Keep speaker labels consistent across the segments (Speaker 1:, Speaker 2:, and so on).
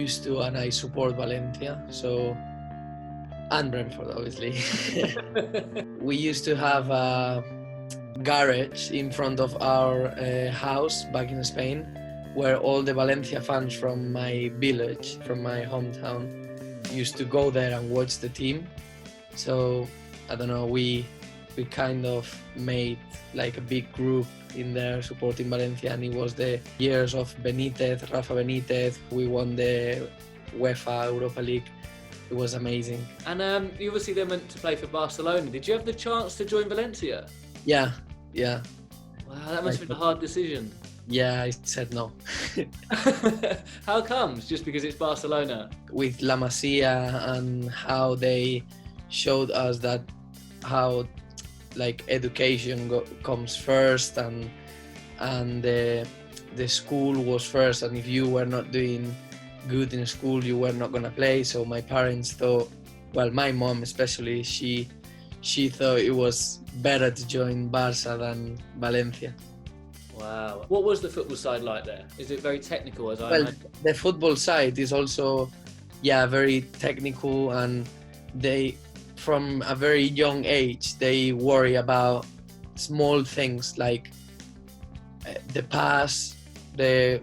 Speaker 1: used to, and I support Valencia, so, and Brentford, obviously. We used to have a garage in front of our house back in Spain, where all the Valencia fans from my village, from my hometown, used to go there and watch the team. So, I don't know, we kind of made like a big group in there supporting Valencia, and it was the years of Benitez, Rafa Benitez. We won the UEFA Europa League. It was amazing.
Speaker 2: And you obviously then went to play for Barcelona. Did you have the chance to join Valencia?
Speaker 1: Yeah.
Speaker 2: Wow, that must have been a hard decision.
Speaker 1: Yeah, I said no.
Speaker 2: How comes? Just because it's Barcelona?
Speaker 1: With La Masia and how they showed us that how like education comes first, and the school was first, and if you were not doing good in school, you were not gonna play. So my parents thought, well, my mom especially, she thought it was better to join Barca than Valencia.
Speaker 2: Wow. What was the football side like there? Is it very technical, as I
Speaker 1: Well,
Speaker 2: imagine?
Speaker 1: the football side is also, very technical, and they, from a very young age, they worry about small things like the pass, the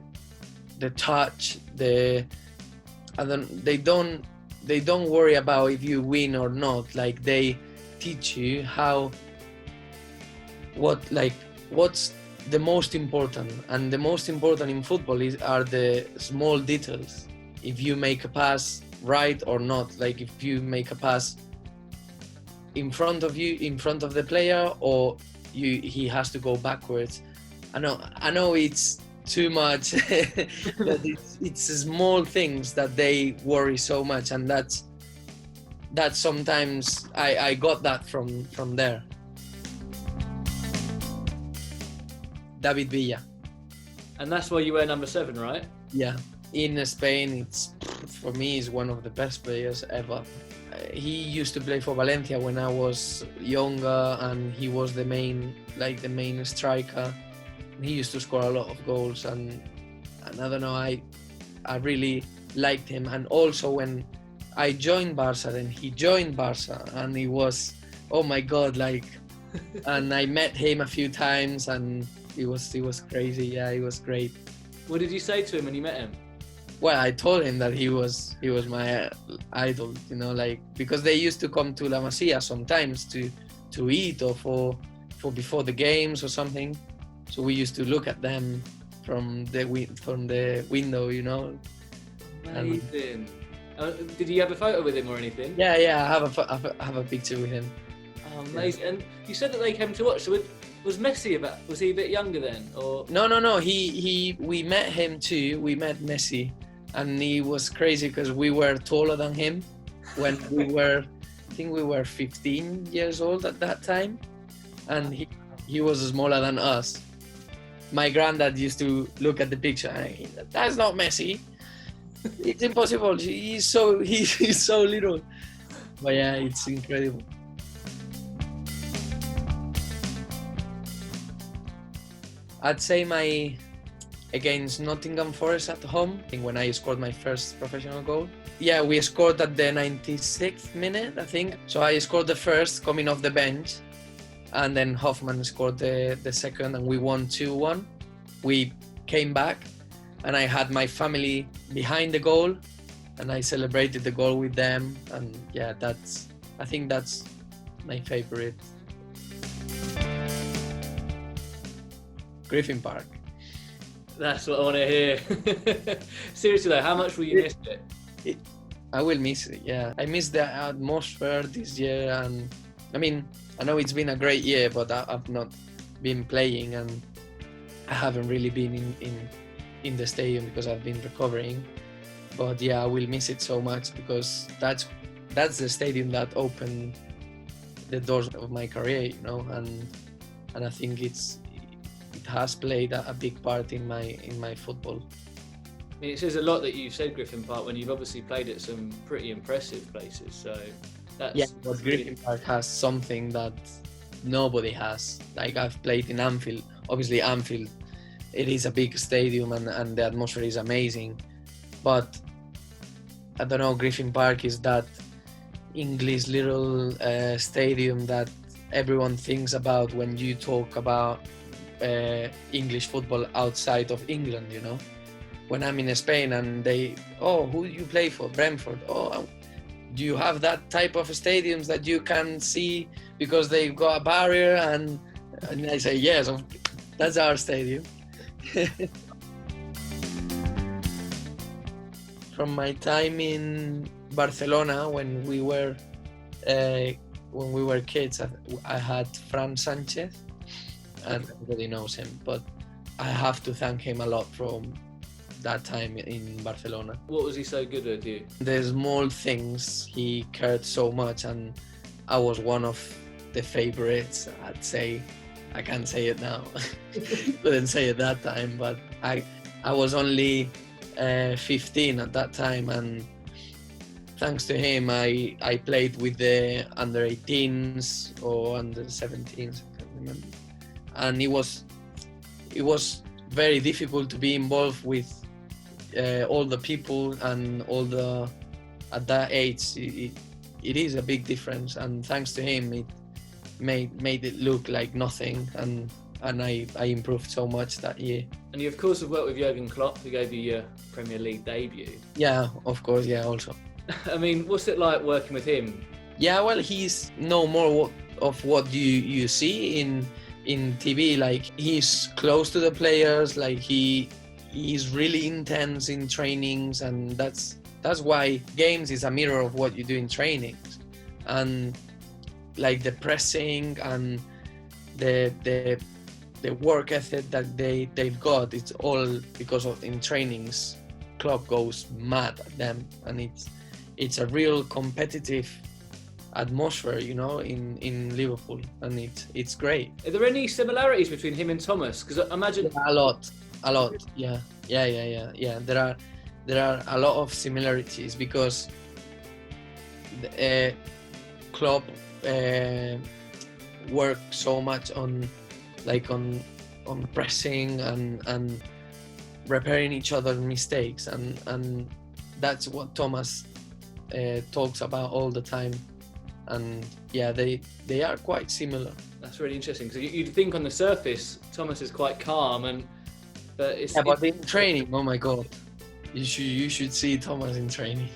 Speaker 1: touch, they don't worry about if you win or not. Like, they teach you what's the most important, and the most important in football are the small details. If you make a pass right or not, like if you make a pass in front of the player, or he has to go backwards. I know it's too much, but it's small things that they worry so much, and that's sometimes I got that from there. David Villa.
Speaker 2: And that's why you wear number 7, right?
Speaker 1: Yeah. In Spain, for me, is one of the best players ever. He used to play for Valencia when I was younger, and he was the main striker. He used to score a lot of goals, and I don't know, I really liked him. And also when I joined Barca, then he joined Barca, and he was, oh my God, and I met him a few times, and he was crazy. Yeah, he was great.
Speaker 2: What did you say to him when you met him?
Speaker 1: Well, I told him that he was my idol, because they used to come to La Masia sometimes to eat, or for before the games or something. So we used to look at them from the window,
Speaker 2: Amazing. Did you have a photo with him or anything?
Speaker 1: Yeah, I have a picture with him.
Speaker 2: Oh, amazing. Yeah. And you said that they came to watch. So was Messi was he a bit younger then, or?
Speaker 1: No. We met him too. We met Messi, and he was crazy because we were taller than him when I think we were 15 years old at that time, and he was smaller than us. My granddad used to look at the picture, and that's not Messi. It's impossible. He's so little. But yeah, it's incredible. I'd say against Nottingham Forest at home, I think when I scored my first professional goal. Yeah, we scored at the 96th minute, I think. So I scored the first coming off the bench, and then Hoffman scored the second, and we won 2-1. We came back, and I had my family behind the goal, and I celebrated the goal with them. And yeah, I think that's my favorite. Griffin Park.
Speaker 2: That's what I want to hear. Seriously though, how much will you miss it?
Speaker 1: I will miss it, yeah. I miss the atmosphere this year, and I mean, I know it's been a great year, but I've not been playing, and I haven't really been in the stadium because I've been recovering. But yeah, I will miss it so much, because that's the stadium that opened the doors of my career, and I think it has played a big part in my football.
Speaker 2: I mean, it says a lot that you've said Griffin Park when you've obviously played at some pretty impressive places. So that's
Speaker 1: but Griffin Park has something that nobody has. Like, I've played in Anfield. Obviously, Anfield, it is a big stadium, and the atmosphere is amazing. But I don't know, Griffin Park is that English little stadium that everyone thinks about when you talk about English football outside of England, you know. When I'm in Spain and who do you play for? Brentford. Do you have that type of stadiums that you can see because they've got a barrier? And I say, yes, that's our stadium. From my time in Barcelona, when we were kids, I had Fran Sanchez, and everybody knows him. But I have to thank him a lot from that time in Barcelona.
Speaker 2: What was he so good with you?
Speaker 1: The small things, he cared so much, and I was one of the favorites, I'd say. I can't say it now. Couldn't say it that time, but I was only 15 at that time, and thanks to him I played with the under 18s or under 17s, I can't remember. And it was very difficult to be involved with all the people and at that age. It is a big difference, and thanks to him it made it look like nothing, and I improved so much that year. And
Speaker 2: you of course have worked with Jurgen Klopp, who gave you your Premier League debut.
Speaker 1: Yeah, of course, yeah, also.
Speaker 2: I mean, what's it like working with him?
Speaker 1: Yeah, well, he's no more of what you see in TV. Like, he's close to the players, like he's really intense in trainings, and that's why games is a mirror of what you do in trainings. And like the pressing and the work ethic that they've got, it's all because of in trainings. Klopp goes mad at them, and it's a real competitive atmosphere, you know, in Liverpool, and it's great.
Speaker 2: Are there any similarities between him and Thomas? Because I imagine
Speaker 1: a lot. Yeah. There are a lot of similarities because Klopp worked so much on pressing and repairing each other's mistakes, and that's what Thomas talks about all the time. And yeah, they are quite similar.
Speaker 2: That's really interesting, because you'd think on the surface Thomas is quite calm, but
Speaker 1: in training, oh my god, you should see Thomas in training.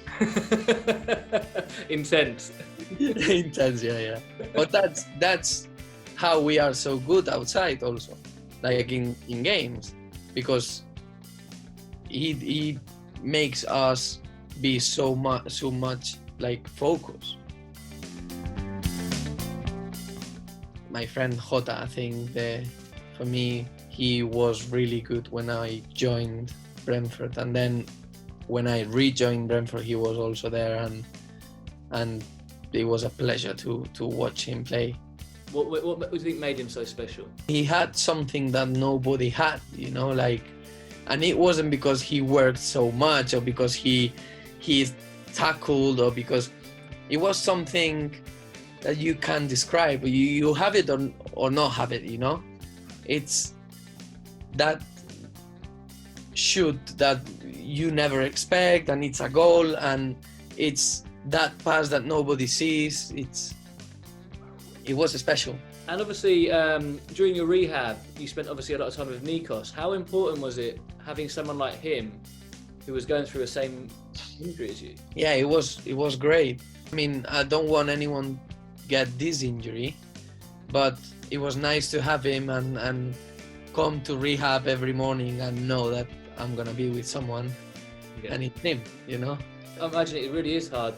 Speaker 2: Intense.
Speaker 1: Intense, yeah. But that's how we are so good outside also, like in games, because he makes us be so much like focused. My friend Jota, I think for me, he was really good when I joined Brentford, and then when I rejoined Brentford, he was also there, and it was a pleasure to watch him play.
Speaker 2: What do you think made him so special?
Speaker 1: He had something that nobody had, you know, like, and it wasn't because he worked so much or because he tackled, or because it was something that you can't describe. You have it or not have it, you know. It's that shoot that you never expect, and it's a goal, and it's that pass that nobody sees. It was special.
Speaker 2: And obviously, during your rehab, you spent obviously a lot of time with Nikos. How important was it having someone like him, who was going through the same injury as you?
Speaker 1: Yeah, it was great. I mean, I don't want anyone get this injury, but it was nice to have him and come to rehab every morning and know that I'm gonna be with someone, and it's him, you know.
Speaker 2: I imagine it really is hard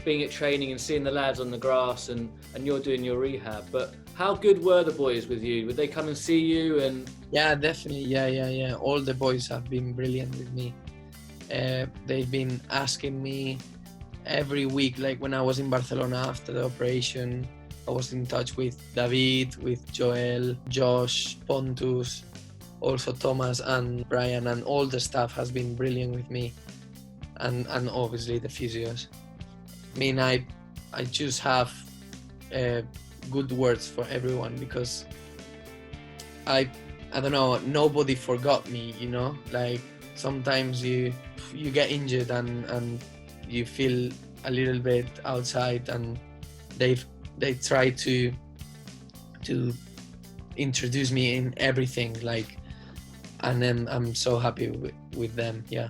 Speaker 2: being at training and seeing the lads on the grass, and you're doing your rehab. But how good were the boys with you? Would they come and see you? And
Speaker 1: yeah, definitely, yeah. All the boys have been brilliant with me. They've been asking me every week, like when I was in Barcelona after the operation, I was in touch with David, with Joel, Josh, Pontus, also Thomas and Brian, and all the staff has been brilliant with me, and obviously the physios. I mean, I just have good words for everyone, because I don't know, nobody forgot me, you know. Like, sometimes you get injured and you feel a little bit outside, and they try to introduce me in everything, like, and then I'm so happy with them. Yeah.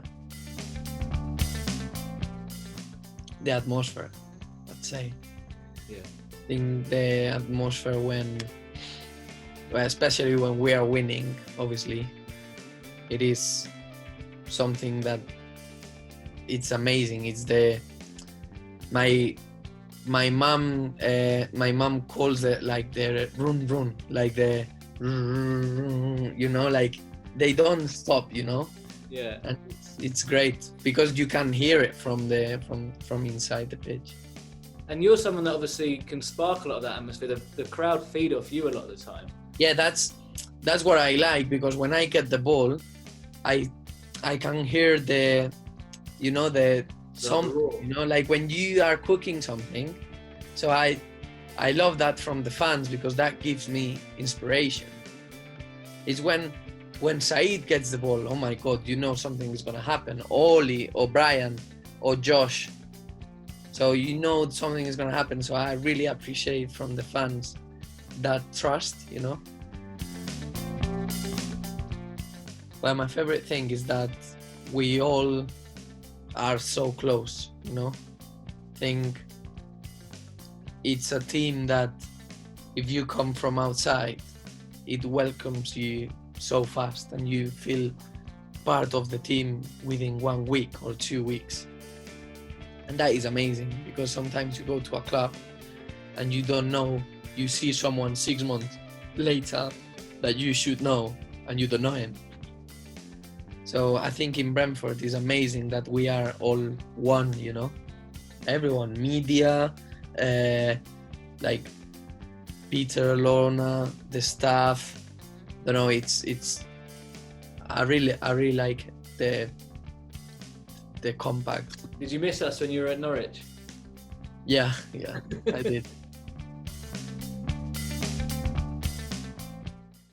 Speaker 1: The atmosphere, I'd say.
Speaker 2: Yeah.
Speaker 1: I think the atmosphere especially when we are winning, obviously, it is something that it's amazing. It's my mom calls it like the run run, like the, you know, like they don't stop, you know.
Speaker 2: Yeah.
Speaker 1: And it's great because you can hear it from inside the pitch.
Speaker 2: And you're someone that obviously can spark a lot of that atmosphere. The crowd feed off you a lot of the time.
Speaker 1: Yeah, that's what I like, because when I get the ball, I can hear the, you know, the some, you know, like when you are cooking something. So I love that from the fans, because that gives me inspiration. It's when Said gets the ball, oh my God, you know something is gonna happen. Oli or Brian or Josh. So you know something is gonna happen. So I really appreciate from the fans that trust, you know. Well, my favorite thing is that we all are so close, you know. I think it's a team that if you come from outside, it welcomes you so fast, and you feel part of the team within 1 week or 2 weeks. And that is amazing, because sometimes you go to a club and you don't know, you see someone 6 months later that you should know, and you don't know him. So I think in Brentford it's amazing that we are all one, you know. Everyone, media, like Peter, Lorna, the staff. You know, it's. I really like the compact.
Speaker 2: Did you miss us when you were at Norwich?
Speaker 1: Yeah, I did.